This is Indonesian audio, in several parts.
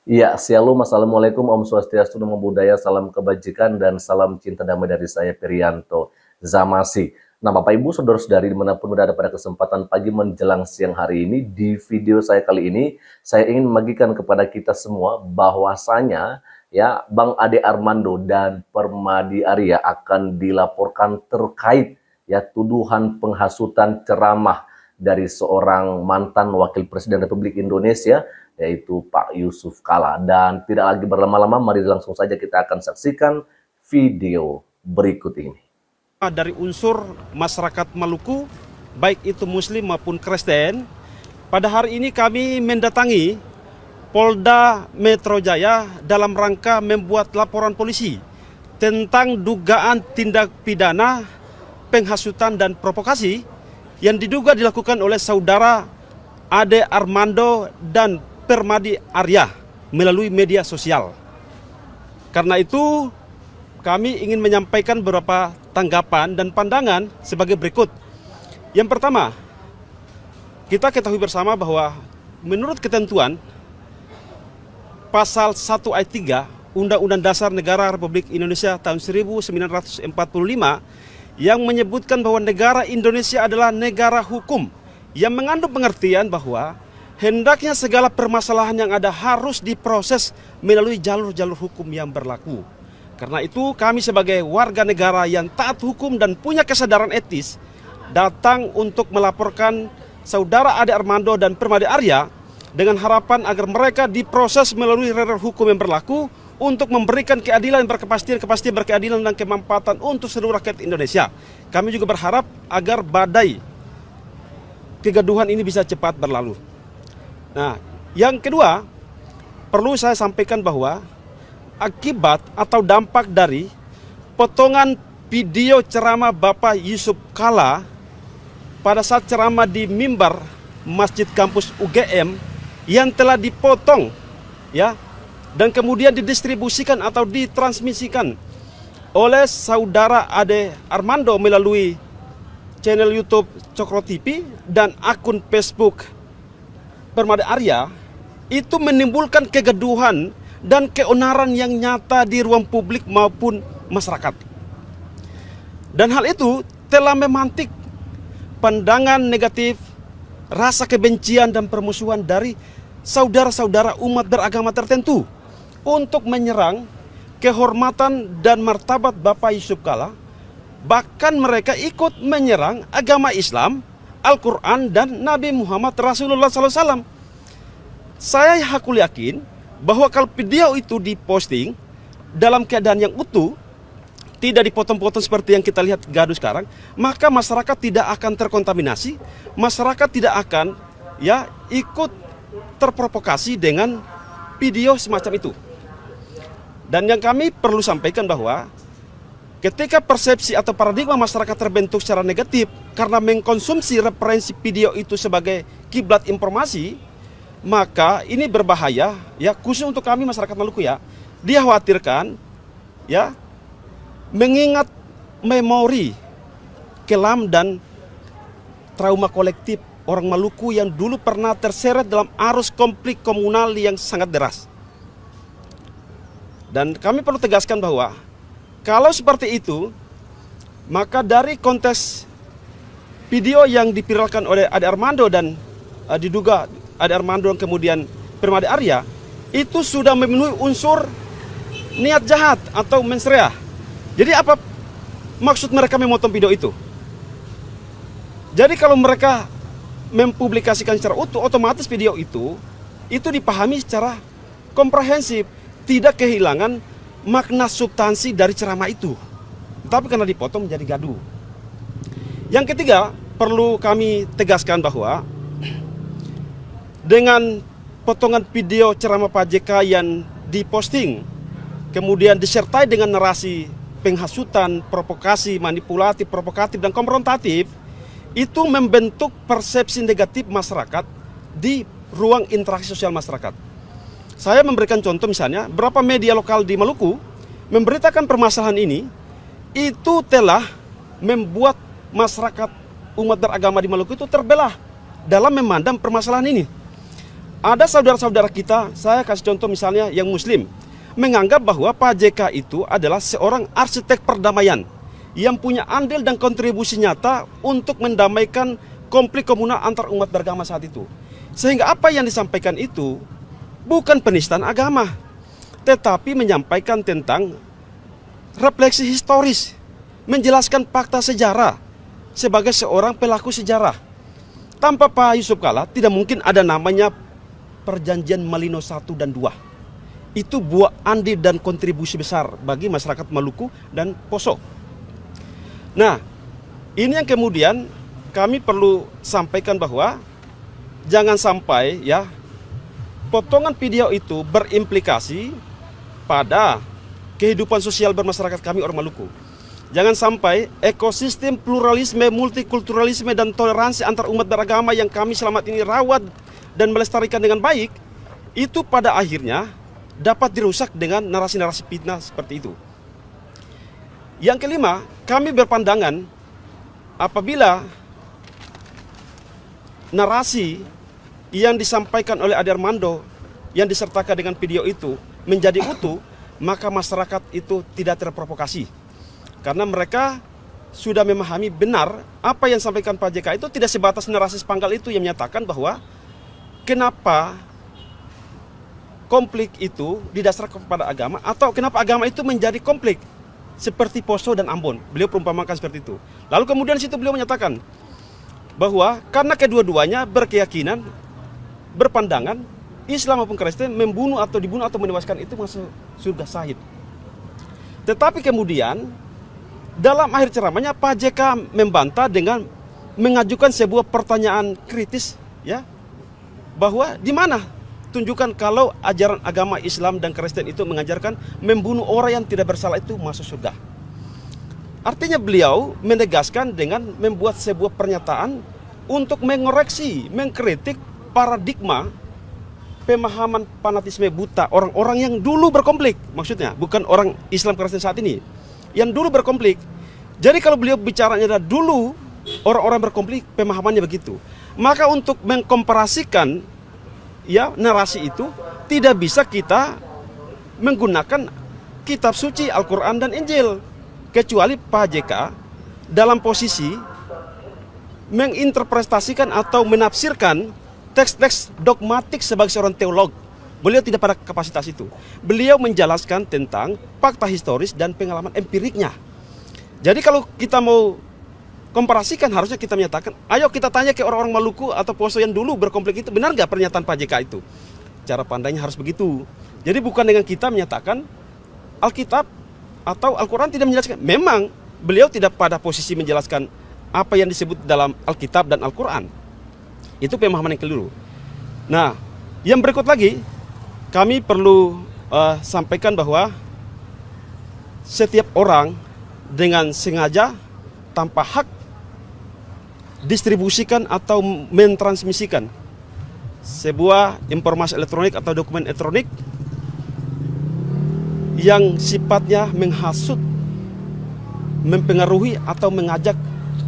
Iya, Shalom, Assalamualaikum, Om Swastiastu, Namo Buddhaya, salam kebajikan, dan salam cinta damai dari saya, Perianto Zamasi. Nah, Bapak Ibu, saudara-saudari dimanapun berada pada kesempatan pagi menjelang siang hari ini, di video saya kali ini, saya ingin membagikan kepada kita semua bahwasanya ya Bang Ade Armando dan Permadi Arya akan dilaporkan terkait ya tuduhan penghasutan ceramah dari seorang mantan Wakil Presiden Republik Indonesia yaitu Pak Yusuf Kala. Dan tidak lagi berlama-lama, mari langsung saja kita akan saksikan video berikut ini. Dari unsur masyarakat Maluku, baik itu Muslim maupun Kristen, pada hari ini kami mendatangi Polda Metro Jaya dalam rangka membuat laporan polisi tentang dugaan tindak pidana penghasutan dan provokasi yang diduga dilakukan oleh saudara Ade Armando dan Permadi Arya melalui media sosial. Karena itu kami ingin menyampaikan beberapa tanggapan dan pandangan sebagai berikut. Yang pertama, kita ketahui bersama bahwa menurut ketentuan pasal 1 ayat 3 Undang-Undang Dasar Negara Republik Indonesia tahun 1945 yang menyebutkan bahwa negara Indonesia adalah negara hukum yang mengandung pengertian bahwa hendaknya segala permasalahan yang ada harus diproses melalui jalur-jalur hukum yang berlaku. Karena itu kami sebagai warga negara yang taat hukum dan punya kesadaran etis datang untuk melaporkan saudara Ade Armando dan Permadi Arya dengan harapan agar mereka diproses melalui jalur hukum yang berlaku untuk memberikan keadilan, kepastian berkeadilan dan kemanfaatan untuk seluruh rakyat Indonesia. Kami juga berharap agar badai kegaduhan ini bisa cepat berlalu. Nah, yang kedua, perlu saya sampaikan bahwa akibat atau dampak dari potongan video ceramah Bapak Yusuf Kala pada saat ceramah di mimbar Masjid Kampus UGM yang telah dipotong ya dan kemudian didistribusikan atau ditransmisikan oleh saudara Ade Armando melalui channel YouTube Cokro TV dan akun Facebook Permadi Arya, itu menimbulkan kegaduhan dan keonaran yang nyata di ruang publik maupun masyarakat. Dan hal itu telah memantik pandangan negatif, rasa kebencian dan permusuhan dari saudara-saudara umat beragama tertentu untuk menyerang kehormatan dan martabat Bapak Yusuf Kala. Bahkan mereka ikut menyerang agama Islam, Al-Quran dan Nabi Muhammad Rasulullah SAW. Saya hakul yakin bahwa kalau video itu diposting dalam keadaan yang utuh, tidak dipotong-potong seperti yang kita lihat gaduh sekarang, maka masyarakat tidak akan terkontaminasi, masyarakat tidak akan ya ikut terprovokasi dengan video semacam itu. Dan yang kami perlu sampaikan bahwa ketika persepsi atau paradigma masyarakat terbentuk secara negatif karena mengkonsumsi referensi video itu sebagai kiblat informasi, maka ini berbahaya ya, khusus untuk kami masyarakat Maluku ya. Dikhawatirkan ya mengingat memori kelam dan trauma kolektif orang Maluku yang dulu pernah terseret dalam arus konflik komunal yang sangat deras. Dan kami perlu tegaskan bahwa kalau seperti itu, maka dari konteks video yang dipiralkan oleh Ade Armando dan diduga Ade Armando kemudian Permadi Arya, itu sudah memenuhi unsur niat jahat atau mensreah. Jadi apa maksud mereka memotong video itu? Jadi kalau mereka mempublikasikan secara utuh, otomatis video itu dipahami secara komprehensif, tidak kehilangan makna substansi dari ceramah itu, tapi karena dipotong menjadi gaduh. Yang ketiga, perlu kami tegaskan bahwa dengan potongan video ceramah Pak JK yang diposting, kemudian disertai dengan narasi penghasutan, provokasi, manipulatif, provokatif, dan konfrontatif, itu membentuk persepsi negatif masyarakat di ruang interaksi sosial masyarakat. Saya memberikan contoh misalnya, beberapa media lokal di Maluku memberitakan permasalahan ini, itu telah membuat masyarakat umat beragama di Maluku itu terbelah dalam memandang permasalahan ini. ada saudara-saudara kita, saya kasih contoh misalnya yang muslim, menganggap bahwa Pak JK itu adalah seorang arsitek perdamaian yang punya andil dan kontribusi nyata untuk mendamaikan konflik komunal antar umat beragama saat itu. Sehingga apa yang disampaikan itu bukan penistaan agama, tetapi menyampaikan tentang refleksi historis, menjelaskan fakta sejarah sebagai seorang pelaku sejarah. Tanpa Pak Yusuf Kalla tidak mungkin ada namanya Perjanjian Malino 1 dan 2. Itu buah andil dan kontribusi besar bagi masyarakat Maluku dan Poso. Nah, ini yang kemudian kami perlu sampaikan bahwa jangan sampai ya potongan video itu berimplikasi pada kehidupan sosial bermasyarakat kami orang Maluku. Jangan sampai ekosistem pluralisme, multikulturalisme, dan toleransi antar umat beragama yang kami selama ini rawat dan melestarikan dengan baik, itu pada akhirnya dapat dirusak dengan narasi-narasi fitnah seperti itu. Yang kelima, kami berpandangan apabila narasi yang disampaikan oleh Ade Armando yang disertakan dengan video itu menjadi utuh, maka masyarakat itu tidak terprovokasi. Karena mereka sudah memahami benar apa yang disampaikan Pak JK itu tidak sebatas narasi sepanggal itu yang menyatakan bahwa kenapa konflik itu didasarkan kepada agama atau kenapa agama itu menjadi konflik seperti Poso dan Ambon. Beliau perumpamakan seperti itu. Lalu kemudian di situ beliau menyatakan bahwa karena kedua-duanya berkeyakinan, berpandangan Islam maupun Kristen membunuh atau dibunuh atau menewaskan itu masuk surga sahid. Tetapi kemudian dalam akhir ceramahnya Pak JK membantah dengan mengajukan sebuah pertanyaan kritis, ya, bahwa di mana tunjukkan kalau ajaran agama Islam dan Kristen itu mengajarkan membunuh orang yang tidak bersalah itu masuk surga. Artinya beliau menegaskan dengan membuat sebuah pernyataan untuk mengoreksi, mengkritik paradigma pemahaman fanatisme buta orang-orang yang dulu berkonflik, maksudnya bukan orang Islam Kristen saat ini yang dulu berkonflik. Jadi kalau beliau bicaranya adalah dulu orang-orang berkonflik, pemahamannya begitu. Maka untuk mengkomparasikan ya narasi itu tidak bisa kita menggunakan kitab suci Al-Quran dan Injil, kecuali Pak JK dalam posisi menginterpretasikan atau menafsirkan teks-teks dogmatik sebagai seorang teolog. Beliau tidak pada kapasitas itu. Beliau menjelaskan tentang fakta historis dan pengalaman empiriknya. Jadi kalau kita mau komparasikan, harusnya kita menyatakan, ayo kita tanya ke orang-orang Maluku atau Poso yang dulu berkonflik itu, benar nggak pernyataan Pak JK itu? Cara pandangnya harus begitu. Jadi bukan dengan kita menyatakan Alkitab atau Al-Quran tidak menjelaskan. Memang beliau tidak pada posisi menjelaskan apa yang disebut dalam Alkitab dan Al-Quran. Itu pemahaman yang keliru. Nah, yang berikut lagi, kami perlu sampaikan bahwa setiap orang dengan sengaja tanpa hak distribusikan atau mentransmisikan sebuah informasi elektronik atau dokumen elektronik yang sifatnya menghasut, mempengaruhi atau mengajak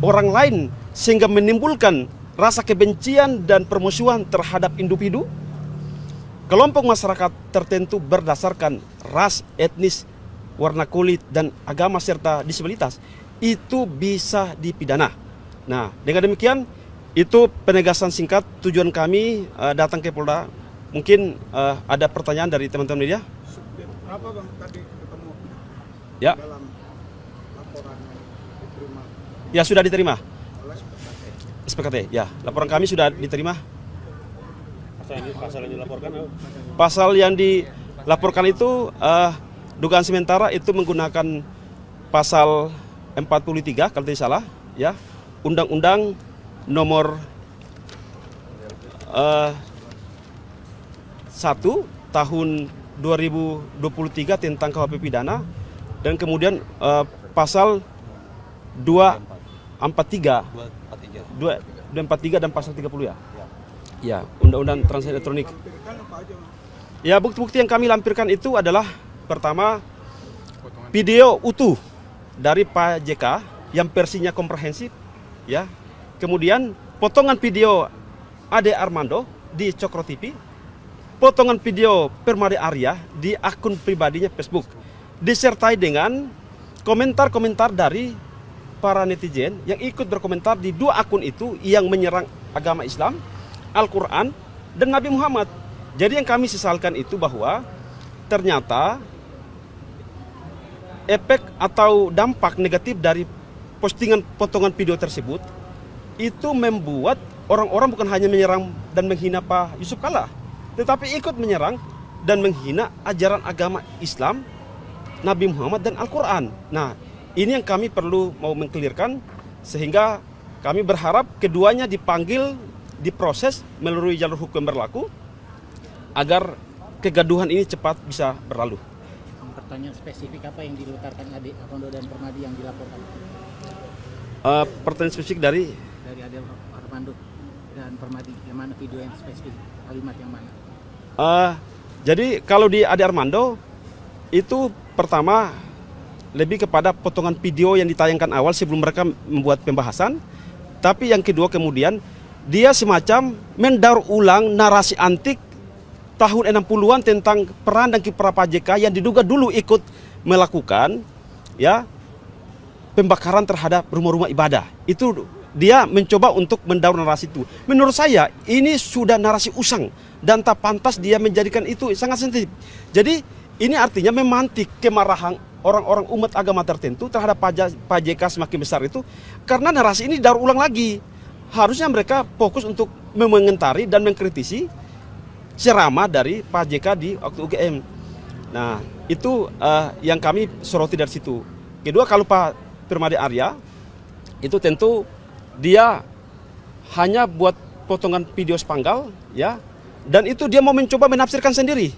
orang lain sehingga menimbulkan rasa kebencian dan permusuhan terhadap individu, kelompok masyarakat tertentu berdasarkan ras, etnis, warna kulit, dan agama serta disabilitas, itu bisa dipidana. Nah, dengan demikian, itu penegasan singkat tujuan kami datang ke Polda. Mungkin ada pertanyaan dari teman-teman media? Berapa Bang tadi ketemu Ya. dalam laporan yang diterima Ya, sudah diterima. oleh SPKT? SPKT, ya. Laporan kami sudah diterima. Pasal yang dilaporkan? Pasal yang dilaporkan itu dugaan sementara itu menggunakan pasal 43 kalau tidak salah, ya. Undang-Undang nomor 1 tahun 2023 tentang KUHP pidana, dan kemudian pasal 243 dan pasal 30, ya. Ya, Undang-Undang Transaksi Elektronik. Lampirkan apa aja Bang? Ya, bukti-bukti yang kami lampirkan itu adalah pertama video utuh dari Pak JK yang versinya komprehensif, ya. Kemudian potongan video Ade Armando di Cokro TV, potongan video Permadi Arya di akun pribadinya Facebook, disertai dengan komentar-komentar dari para netizen yang ikut berkomentar di dua akun itu yang menyerang agama Islam, Al-Quran, dan Nabi Muhammad. Jadi yang kami sesalkan itu bahwa ternyata efek atau dampak negatif dari postingan potongan video tersebut itu membuat orang-orang bukan hanya menyerang dan menghina Pak Yusuf Kalla, tetapi ikut menyerang dan menghina ajaran agama Islam, Nabi Muhammad, dan Al-Quran. Nah, ini yang kami perlu mau mengkelirkan, sehingga kami berharap keduanya dipanggil, diproses melalui jalur hukum berlaku agar kegaduhan ini cepat bisa berlalu. Pertanyaan spesifik apa yang dilontarkan Ade Armando dan Permadi yang dilaporkan? Pertanyaan spesifik dari Ade Armando dan Permadi, yang mana video yang spesifik, kalimat yang mana? Jadi kalau di Ade Armando itu pertama lebih kepada potongan video yang ditayangkan awal sebelum mereka membuat pembahasan. Tapi yang kedua kemudian dia semacam mendaur ulang narasi antik tahun 60-an tentang peran dan kiprah Pak JK yang diduga dulu ikut melakukan ya pembakaran terhadap rumah-rumah ibadah. Itu dia mencoba untuk mendaur narasi itu. Menurut saya ini sudah narasi usang dan tak pantas dia menjadikan itu sangat sensitif. Jadi ini artinya memantik kemarahan orang-orang umat agama tertentu terhadap Pak JK semakin besar itu karena narasi ini daur ulang lagi. Harusnya mereka fokus untuk mengomentari dan mengkritisi ceramah dari Pak JK di waktu UGM. Nah, itu yang kami soroti dari situ. Kedua, kalau Pak Permadi Arya itu tentu dia hanya buat potongan video sepanggal ya, dan itu dia mau mencoba menafsirkan sendiri.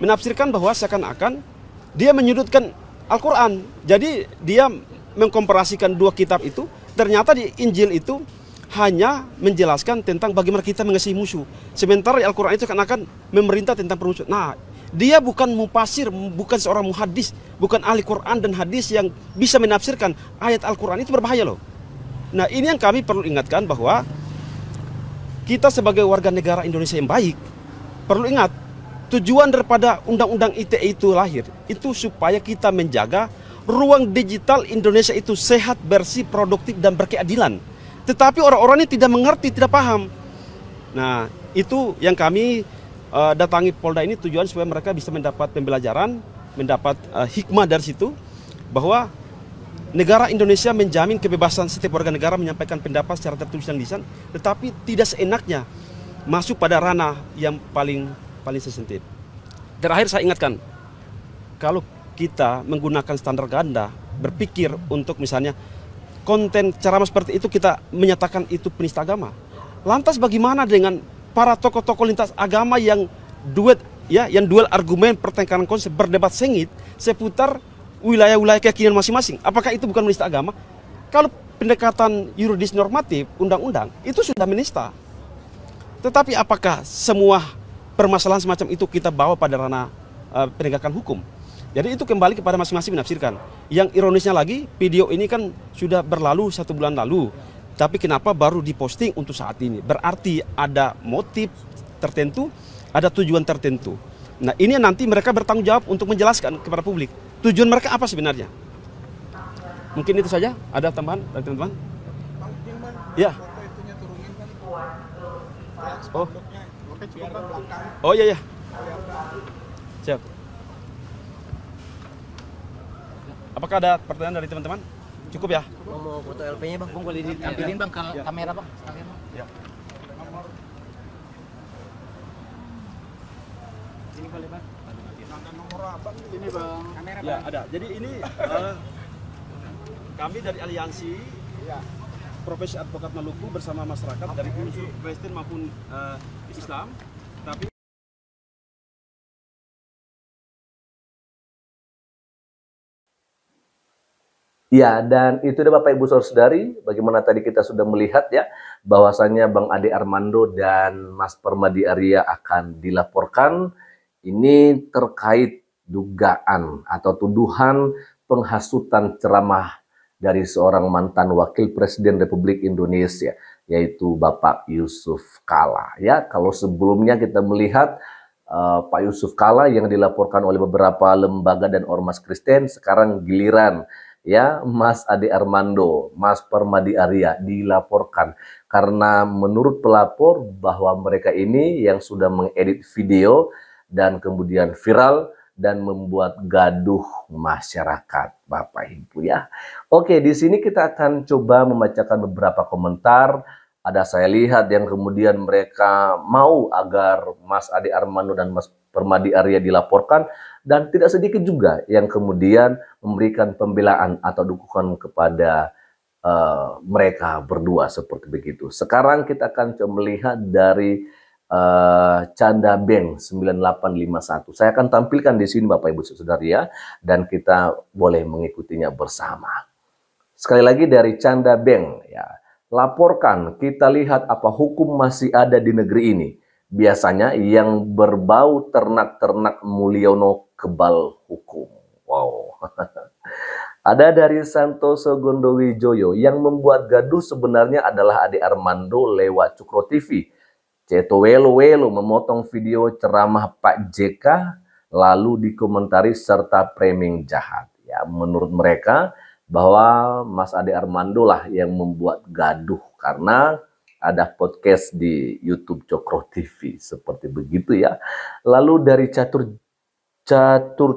Menafsirkan bahwa seakan-akan dia menyudutkan Al-Quran. Jadi dia mengkomparasikan dua kitab itu. Ternyata di Injil itu hanya menjelaskan tentang bagaimana kita mengasihi musuh. Sementara Al-Quran itu seakan-akan memerintah tentang permusuhan. Nah, dia bukan mufasir, bukan seorang muhadis, bukan ahli Quran dan hadis yang bisa menafsirkan ayat Al-Quran. Itu berbahaya loh. Nah, ini yang kami perlu ingatkan bahwa kita sebagai warga negara Indonesia yang baik perlu ingat tujuan daripada Undang-Undang ITE itu lahir, itu supaya kita menjaga ruang digital Indonesia itu sehat, bersih, produktif, dan berkeadilan. Tetapi orang-orang ini tidak mengerti, tidak paham. Nah, itu yang kami datangi Polda ini tujuan supaya mereka bisa mendapat pembelajaran, mendapat hikmah dari situ, bahwa negara Indonesia menjamin kebebasan setiap warga negara menyampaikan pendapat secara tertulis dan lisan, tetapi tidak seenaknya masuk pada ranah yang paling sensitif. Terakhir saya ingatkan, kalau kita menggunakan standar ganda, berpikir untuk misalnya konten ceramah seperti itu kita menyatakan itu penista agama. Lantas bagaimana dengan para tokoh-tokoh lintas agama yang duet ya, yang duel argumen, pertengkaran konsep, berdebat sengit seputar wilayah-wilayah keyakinan masing-masing? Apakah itu bukan menista agama? Kalau pendekatan yuridis normatif undang-undang itu sudah menista. Tetapi apakah semua permasalahan semacam itu kita bawa pada ranah penegakan hukum? Jadi itu kembali kepada masing-masing menafsirkan. Yang ironisnya lagi, video ini kan sudah berlalu 1 bulan lalu. Tapi kenapa baru diposting untuk saat ini? Berarti ada motif tertentu, ada tujuan tertentu. Nah, ini nanti mereka bertanggung jawab untuk menjelaskan kepada publik. Tujuan mereka apa sebenarnya? Mungkin itu saja. Ada tambahan dari teman-teman? Bang Gilman, Ya. foto itunya turunin kan. Ya, Oh. spanduknya. Oke, coba ke belakang. Oh iya. Kelihatan. Siap. Apakah ada pertanyaan dari teman-teman? Cukup ya? Mau foto LP-nya bang? Bang, boleh ditampilin bang kamera bang? Sekalian, bang. Ya. Nomor. Ini boleh bang. Ada nomor abang di sini bang. Kamera Ya, ada. Jadi ini kami dari Aliansi Ya. Profesi Advokat Maluku bersama masyarakat dari unsur Kristen maupun Islam. Tapi Ya, dan itu dia Bapak Ibu Saudari, bagaimana tadi kita sudah melihat ya, bahwasannya Bang Ade Armando dan Mas Permadi Arya akan dilaporkan. Ini terkait dugaan atau tuduhan penghasutan ceramah dari seorang mantan Wakil Presiden Republik Indonesia, yaitu Bapak Yusuf Kalla. Ya, kalau sebelumnya kita melihat Pak Yusuf Kalla yang dilaporkan oleh beberapa lembaga dan ormas Kristen, sekarang giliran ya Mas Ade Armando, Mas Permadi Arya dilaporkan karena menurut pelapor bahwa mereka ini yang sudah mengedit video dan kemudian viral dan membuat gaduh masyarakat, Bapak Ibu ya. Oke, di sini kita akan coba membacakan beberapa komentar. Ada saya lihat yang kemudian mereka mau agar Mas Ade Armando dan Mas Permadi Arya dilaporkan, dan tidak sedikit juga yang kemudian memberikan pembelaan atau dukungan kepada mereka berdua seperti begitu. Sekarang kita akan coba melihat dari Canda Beng 9851. Saya akan tampilkan di sini Bapak Ibu Saudara ya, dan kita boleh mengikutinya bersama. Sekali lagi dari Canda Beng ya. Laporkan, kita lihat apa hukum masih ada di negeri ini. Biasanya yang berbau ternak-ternak Mulyono kebal hukum. Wow. Ada dari Santoso Gondowijoyo, yang membuat gaduh sebenarnya adalah Ade Armando lewat Cukro TV. Ceto Welo memotong video ceramah Pak JK lalu dikomentari serta framing jahat. Ya, menurut mereka bahwa Mas Ade Armando lah yang membuat gaduh karena ada podcast di YouTube Cokro TV seperti begitu ya. Lalu dari Catur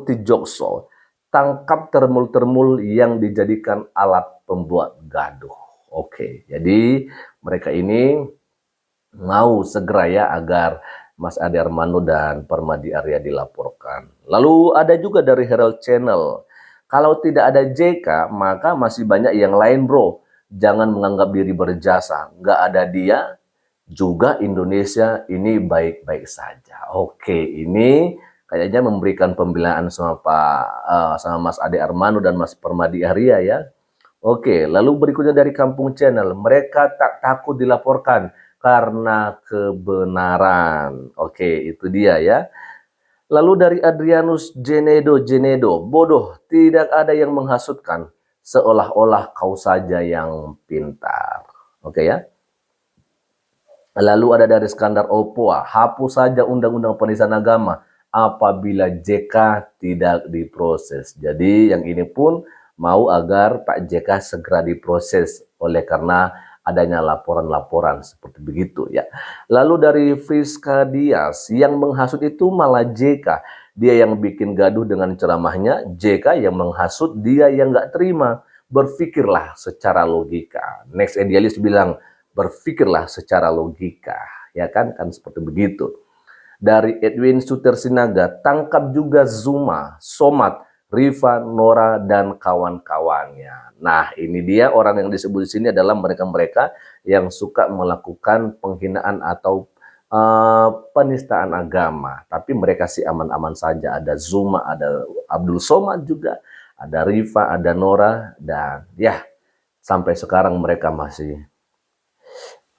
Tijokso, tangkap termul-termul yang dijadikan alat pembuat gaduh. Oke, jadi mereka ini mau segera ya agar Mas Ade Armando dan Permadi Arya dilaporkan. Lalu ada juga dari Herald Channel. Kalau tidak ada JK, maka masih banyak yang lain bro. Jangan menganggap diri berjasa. Nggak ada dia, juga Indonesia ini baik-baik saja. Oke, ini kayaknya memberikan pembelaan sama sama Mas Ade Armando dan Mas Permadi Arya ya. Oke, lalu berikutnya dari Kampung Channel. Mereka tak takut dilaporkan karena kebenaran. Oke, itu dia ya. Lalu dari Adrianus Genedo, bodoh, tidak ada yang menghasutkan, seolah-olah kau saja yang pintar. Oke ya. Lalu ada dari Skandar Opoa, hapus saja undang-undang penistaan agama apabila JK tidak diproses. Jadi yang ini pun mau agar Pak JK segera diproses oleh karena adanya laporan-laporan seperti begitu ya. Lalu dari Friska Dias, yang menghasut itu malah JK. Dia yang bikin gaduh dengan ceramahnya, JK yang menghasut dia yang nggak terima. Berpikirlah secara logika. Next Idealis bilang, berpikirlah secara logika. Ya kan seperti begitu. Dari Edwin Sutersinaga, tangkap juga Zuma, Somad, Riva, Nora, dan kawan-kawannya. Nah, ini dia orang yang disebut di sini adalah mereka-mereka yang suka melakukan penghinaan atau penistaan agama. Tapi mereka sih aman-aman saja. Ada Zuma, ada Abdul Somad juga, ada Riva, ada Nora, dan ya sampai sekarang mereka masih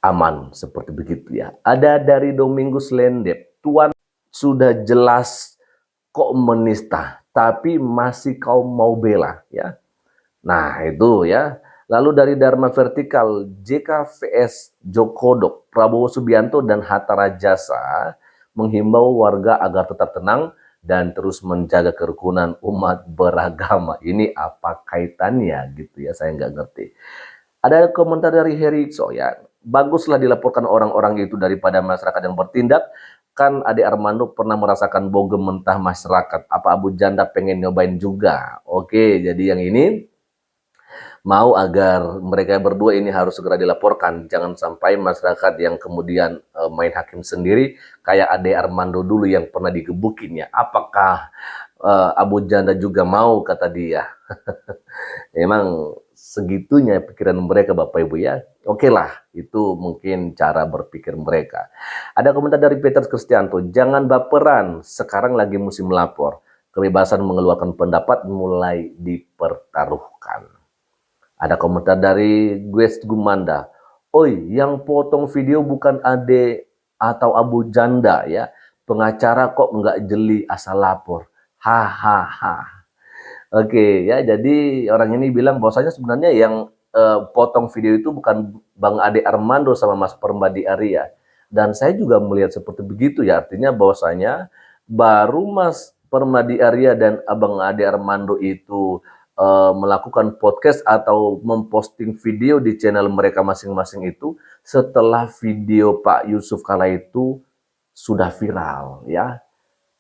aman seperti begitu ya. Ada dari Domingus Lendep, Tuan sudah jelas kok menista, tapi masih kau mau bela ya. Nah itu ya. Lalu dari Dharma Vertikal, JK vs Jokodok, Prabowo Subianto dan Hatta Rajasa menghimbau warga agar tetap tenang dan terus menjaga kerukunan umat beragama. Ini apa kaitannya gitu ya, saya nggak ngerti. Ada komentar dari Herikso ya, baguslah dilaporkan orang-orang itu daripada masyarakat yang bertindak. Kan Ade Armando pernah merasakan bogem mentah masyarakat. Apa Abu Janda pengen nyobain juga? Oke, jadi yang ini mau agar mereka berdua ini harus segera dilaporkan. Jangan sampai masyarakat yang kemudian main hakim sendiri kayak Ade Armando dulu yang pernah digebukin ya. Apakah Abu Janda juga mau, kata dia. Emang segitunya pikiran mereka Bapak Ibu ya. Oke lah, itu mungkin cara berpikir mereka. Ada komentar dari Peter Kristianto, jangan baperan, sekarang lagi musim lapor. Kebebasan mengeluarkan pendapat mulai dipertaruhkan. Ada komentar dari Gwes Gumanda, oi yang potong video bukan Ade atau Abu Janda ya. Pengacara kok nggak jeli asal lapor. Hahaha. Oke ya, jadi orang ini bilang bahwasanya sebenarnya yang potong video itu bukan Bang Ade Armando sama Mas Permadi Arya. Dan saya juga melihat seperti begitu ya, artinya bahwasanya baru Mas Permadi Arya dan Abang Ade Armando itu melakukan podcast atau memposting video di channel mereka masing-masing itu setelah video Pak Yusuf Kala itu sudah viral ya.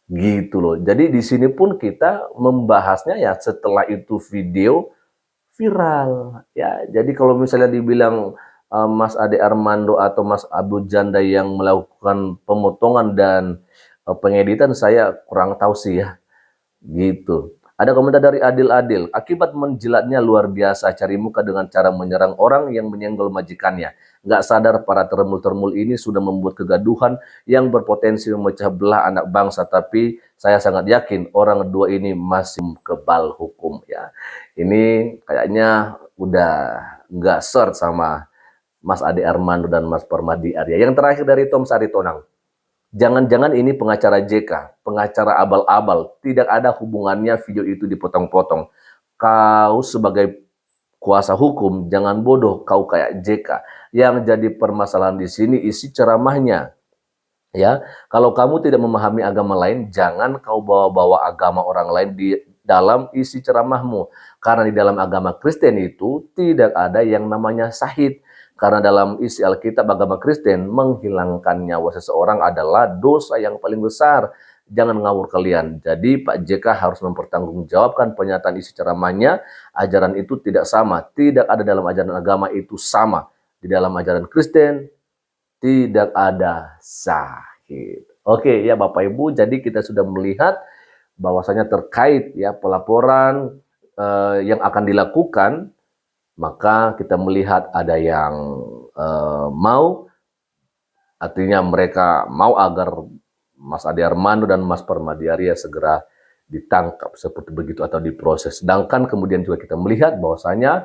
Gitu loh. Jadi di sini pun kita membahasnya ya setelah itu video viral ya. Jadi kalau misalnya dibilang Mas Ade Armando atau Mas Abdul Janda yang melakukan pemotongan dan pengeditan, saya kurang tahu sih ya. Gitu. Ada komentar dari Adil, akibat menjilatnya luar biasa, cari muka dengan cara menyerang orang yang menyenggol majikannya. Nggak sadar para termul-termul ini sudah membuat kegaduhan yang berpotensi memecah belah anak bangsa. Tapi saya sangat yakin orang dua ini masih kebal hukum ya. Ini kayaknya udah nggak seret sama Mas Ade Armando dan Mas Permadi Arya. Yang terakhir dari Tom Saritonang. Jangan-jangan ini pengacara JK, pengacara abal-abal, tidak ada hubungannya video itu dipotong-potong. Kau sebagai kuasa hukum, jangan bodoh kau kayak JK. Yang jadi permasalahan di sini isi ceramahnya. Ya, kalau kamu tidak memahami agama lain, jangan kau bawa-bawa agama orang lain di dalam isi ceramahmu. Karena di dalam agama Kristen itu tidak ada yang namanya syahid. Karena dalam isi Alkitab agama Kristen, menghilangkan nyawa seseorang adalah dosa yang paling besar. Jangan ngawur kalian. Jadi Pak JK harus mempertanggungjawabkan pernyataan isi ceramahnya. Ajaran itu tidak sama. Tidak ada dalam ajaran agama itu sama. Di dalam ajaran Kristen, tidak ada syahid. Oke ya Bapak Ibu, jadi kita sudah melihat bahwasanya terkait ya pelaporan yang akan dilakukan. Maka kita melihat ada yang mau, artinya mereka mau agar Mas Ade Armando dan Mas Permadi Arya segera ditangkap seperti begitu atau diproses. Sedangkan kemudian juga kita melihat bahwasanya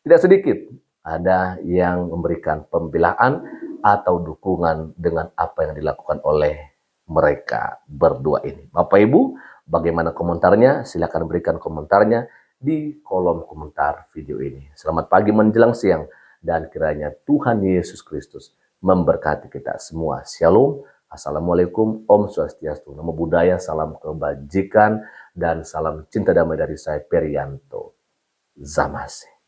tidak sedikit ada yang memberikan pembelaan atau dukungan dengan apa yang dilakukan oleh mereka berdua ini. Bapak Ibu, bagaimana komentarnya? Silakan berikan komentarnya di kolom komentar video ini. Selamat pagi menjelang siang dan kiranya Tuhan Yesus Kristus memberkati kita semua. Shalom. Assalamualaikum. Om Swastiastu. Namo Buddhaya, salam kebajikan dan salam cinta damai dari saya Perianto Zamasi.